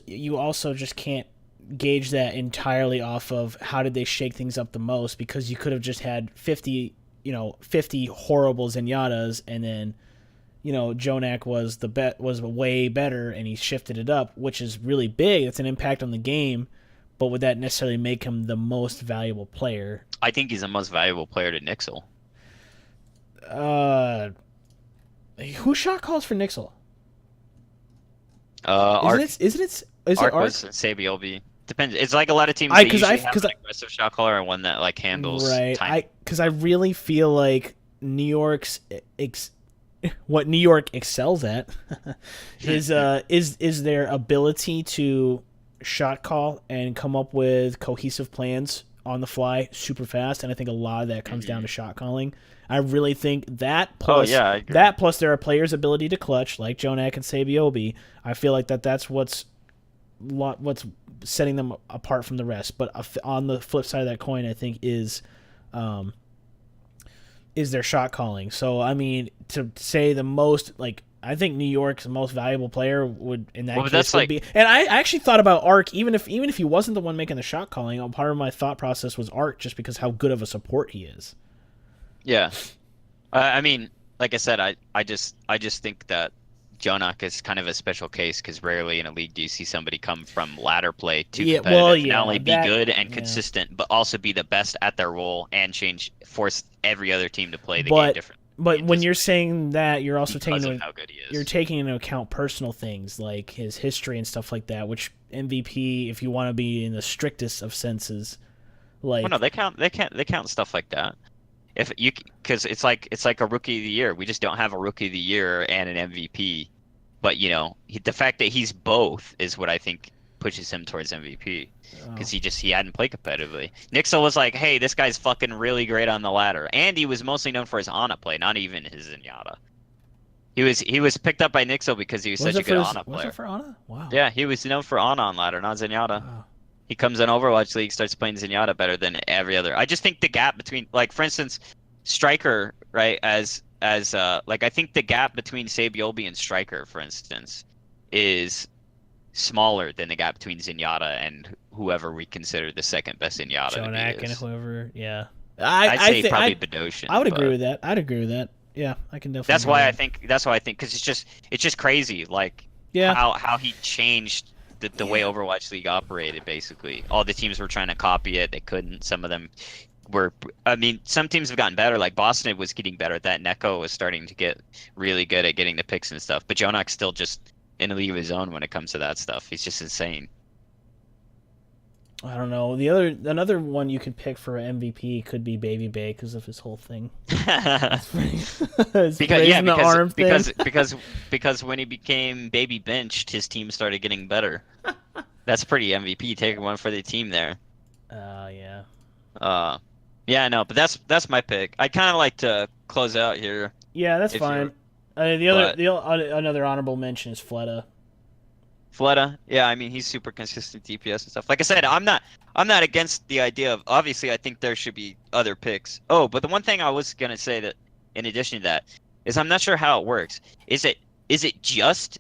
you also just can't gauge that entirely off of how did they shake things up the most, because you could have just had 50 horrible Zenyatas, and then Jonak was way better and he shifted it up, which is really big. It's an impact on the game, but would that necessarily make him the most valuable player? I think he's the most valuable player to Nixel. Who shot calls for Nixel? Arc Isn't it was Arc? Sabiobi. Depends. It's like a lot of teams. I- They 'cause usually I- have 'cause an I- aggressive shot caller and one that like handles Right. time. Because I really feel like New York's what New York excels at is their ability to shot call and come up with cohesive plans on the fly super fast, and I think a lot of that comes down to shot calling. I really think that plus I agree. that plus there are players' ability to clutch like Jonak and Sabiobi. I feel like that's what's setting them apart from the rest. But on the flip side of that coin, I think is their shot calling. So I mean, to say the most, like, I think New York's most valuable player would in that case that's would like- be. And I actually thought about Arc, even if he wasn't the one making the shot calling. Part of my thought process was Arc, just because how good of a support he is. Yeah, I mean, like I said, I just think that Jonak is kind of a special case because rarely in a league do you see somebody come from ladder play to Yeah, competitive, well, and yeah, not only be that- good and yeah. consistent, but also be the best at their role and force every other team to play the But- game differently. But when you're saying that, you're also because taking of how good he is. you're taking into account personal things like his history and stuff like that, which MVP, if you want to be in the strictest of senses, like Well, no, they count stuff like that. If you because it's like a rookie of the year. We just don't have a rookie of the year and an MVP. But the fact that he's both is what I think pushes him towards MVP because he hadn't played competitively. Nixel was like, hey, this guy's fucking really great on the ladder, and he was mostly known for his Ana play, not even his Zenyatta. He was picked up by Nixel because he was such a good Ana Was player. it for Ana? Wow. Yeah, he was known for Ana on ladder, not Zenyatta. Wow. He comes in Overwatch League, starts playing Zenyatta better than every other. I just think the gap between, like, for instance, Striker, right? I think the gap between Sabiobi and Striker, for instance, is smaller than the gap between Zenyatta and whoever we consider the second best Zenyatta to Jonak be. and whoever, yeah. I'd say probably Bedosian. I would agree but with that. I'd agree with that. Yeah, I can definitely. That's why I think. That's why I think because it's just crazy. Like Yeah. how he changed the way Overwatch League operated. Basically, all the teams were trying to copy it. They couldn't. Some of them were. I mean, some teams have gotten better. Like Boston was getting better at that. Neko was starting to get really good at getting the picks and stuff. But Jonak's still just in a league of his own when it comes to that stuff. He's just insane. I don't know. Another one you could pick for MVP could be Baby Bay because of his whole thing. Because when he became baby benched, his team started getting better. That's pretty MVP. Taking one for the team there. Yeah. Yeah, I know, but that's my pick. I kind of like to close out here. Yeah, that's fine. Another honorable mention is Fleta. Fleta, yeah, I mean he's super consistent DPS and stuff. Like I said, I'm not against the idea of obviously I think there should be other picks. Oh, but the one thing I was gonna say that in addition to that is I'm not sure how it works. Is it just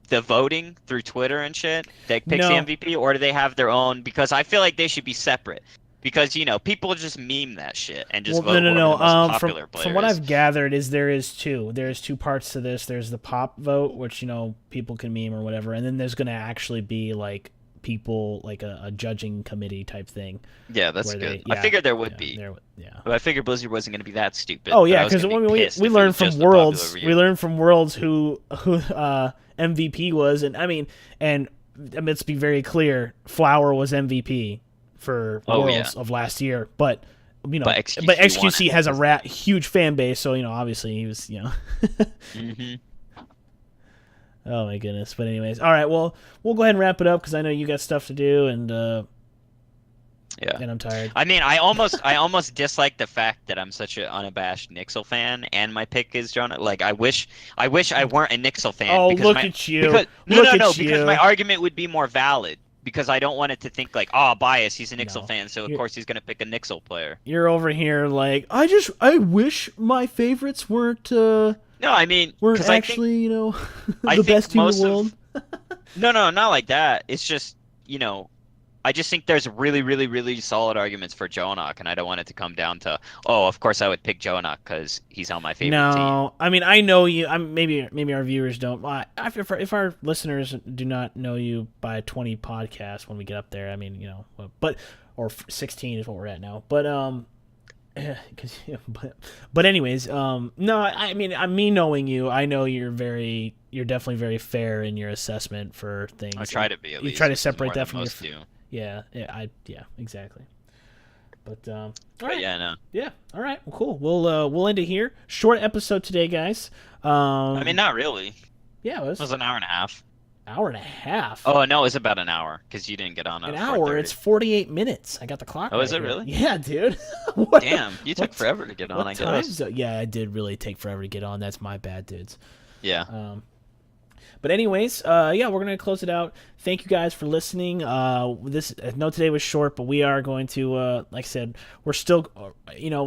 the voting through Twitter and shit that picks the MVP, or do they have their own? Because I feel like they should be separate. Because people just meme that shit and just vote no. the most popular players. From what I've gathered, there's two parts to this. There's the pop vote, which people can meme or whatever, and then there's gonna actually be like people like a judging committee type thing. Yeah, that's good. I figured there would be. Yeah. But I figured Blizzard wasn't gonna be that stupid. Oh yeah, because we learned from Worlds. We learned from Worlds who MVP was, and I mean, let's be very clear, Flower was MVP. For Worlds of last year, but XQC has a huge fan base, so obviously he was mm-hmm. Oh my goodness! But anyways, all right. Well, we'll go ahead and wrap it up because I know you got stuff to do, and and I'm tired. I mean, I almost dislike the fact that I'm such an unabashed Nixel fan, and my pick is John. Like, I wish I weren't a Nixel fan. Oh, look at you! Because my argument would be more valid. Because I don't want it to think like, bias, he's a Nixel fan, so of course he's going to pick a Nixel player. You're over here like, I wish my favorites weren't no, I mean, weren't actually, the best team in the world. No, not like that. It's just, I just think there's really, really, really solid arguments for Jonak, and I don't want it to come down to, of course I would pick Jonak because he's on my favorite team. No, I mean, I know you. Maybe our viewers don't. If our listeners do not know you by 20 podcasts when we get up there, I mean, or 16 is what we're at now. But but anyways, no, I mean, me knowing you, I know you're definitely very fair in your assessment for things. I try to be. At least. You try to separate that from your. Yeah, exactly. But all right. But yeah, no. Yeah, all right. Well, cool. We'll end it here. Short episode today, guys. I mean, not really. Yeah, it was an hour and a half. Hour and a half. Oh no, it was about an hour because you didn't get on. An hour. It's 48 minutes. I got the clock. Oh, right is it here. really? Yeah, dude. Damn, you took forever to get on. I guess. Yeah, I did really take forever to get on. That's my bad, dudes. Yeah. But anyways, we're going to close it out. Thank you guys for listening. Today was short, but we are going to, like I said, we're still,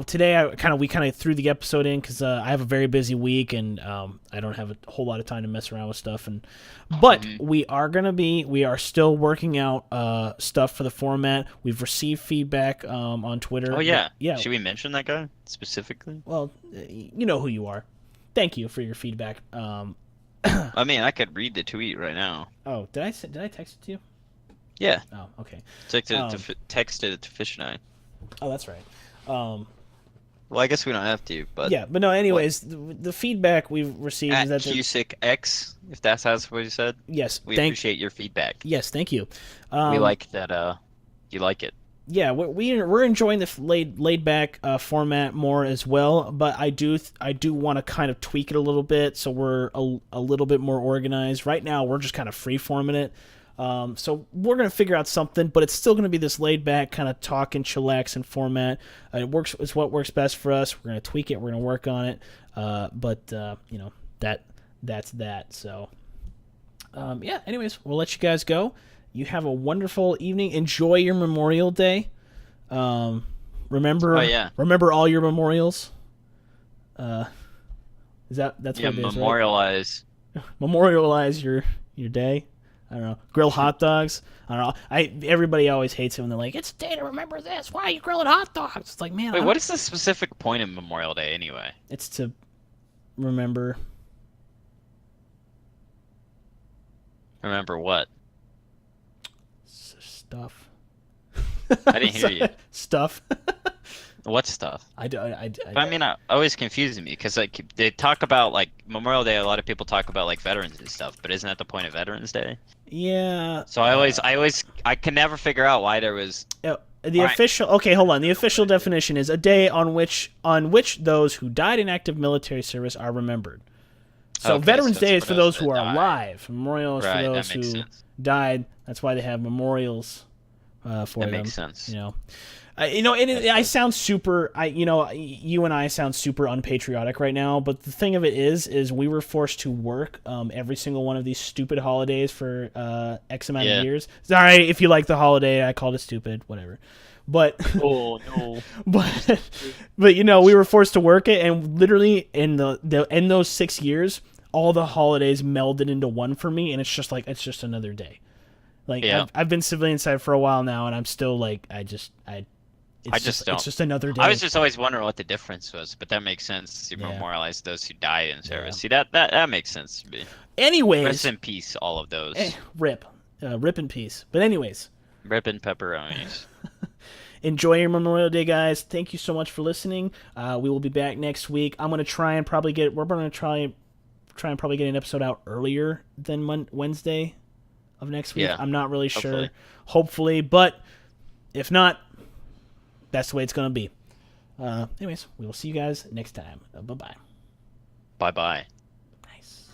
today we kind of threw the episode in because I have a very busy week and I don't have a whole lot of time to mess around with stuff. But we are still working out stuff for the format. We've received feedback on Twitter. Oh yeah. Yeah. Should we mention that guy specifically? Well, you know who you are. Thank you for your feedback. I mean, I could read the tweet right now. Oh, did I text it to you? Yeah. Oh, okay. Texted it to Fish9. Oh, that's right. Well, I guess we don't have to, but yeah. But no. Anyways, the feedback we've received is that QSICX, if that's what you said. Yes. We appreciate your feedback. Yes, thank you. We like that. You like it. Yeah, we're enjoying the laid back format more as well, but I do want to kind of tweak it a little bit so we're a little bit more organized. Right now, we're just kind of free forming it, so we're gonna figure out something, but it's still gonna be this laid back kind of talk and chillaxing format. It's what works best for us. We're gonna tweak it. We're gonna work on it, but that's that. So Anyways, we'll let you guys go. You have a wonderful evening. Enjoy your Memorial Day. Remember all your memorials. That's what it is, memorialize. Right? Memorialize your day. I don't know. Grill hot dogs. I don't know. Everybody always hates it when they're like, "It's a day to remember this. Why are you grilling hot dogs?" It's like, man. Wait, what is the specific point of Memorial Day anyway? It's to remember. Remember what? Stuff. I didn't hear you. Stuff. What stuff? But I mean, it always confuses me because like they talk about like Memorial Day. A lot of people talk about like veterans and stuff, but isn't that the point of Veterans Day? Yeah. So I can never figure out why there was. The official. Okay, hold on. The official definition is a day on which those who died in active military service are remembered. So Okay, Veterans so Day it's is for for those those who that are died. alive. Memorial is Right, for that those makes who sense. died. That's why they have memorials for That them. makes sense. I sound super. You and I sound super unpatriotic right now. But the thing of it is we were forced to work every single one of these stupid holidays for X amount of years. Sorry if you like the holiday. I called it stupid. Whatever. But Oh no. but we were forced to work it, and literally in those 6 years, all the holidays melded into one for me, and it's just another day. Like I've been civilian side for a while now, and I'm still like it's just another day. I was just always wondering what the difference was, but that makes sense. You memorialize those who died in service. See that makes sense to me. Anyways, Rest in peace, all of those. Rip in peace. But anyways, rip and pepperonis. Enjoy your Memorial Day, guys. Thank you so much for listening. We will be back next week. I'm gonna try and probably get. We're gonna try and probably get an episode out earlier than Wednesday of next week. Yeah, I'm not really hopefully. sure. Hopefully, but if not, that's the way it's gonna be. Anyways, we will see you guys next time. Bye-bye. Bye-bye. Nice.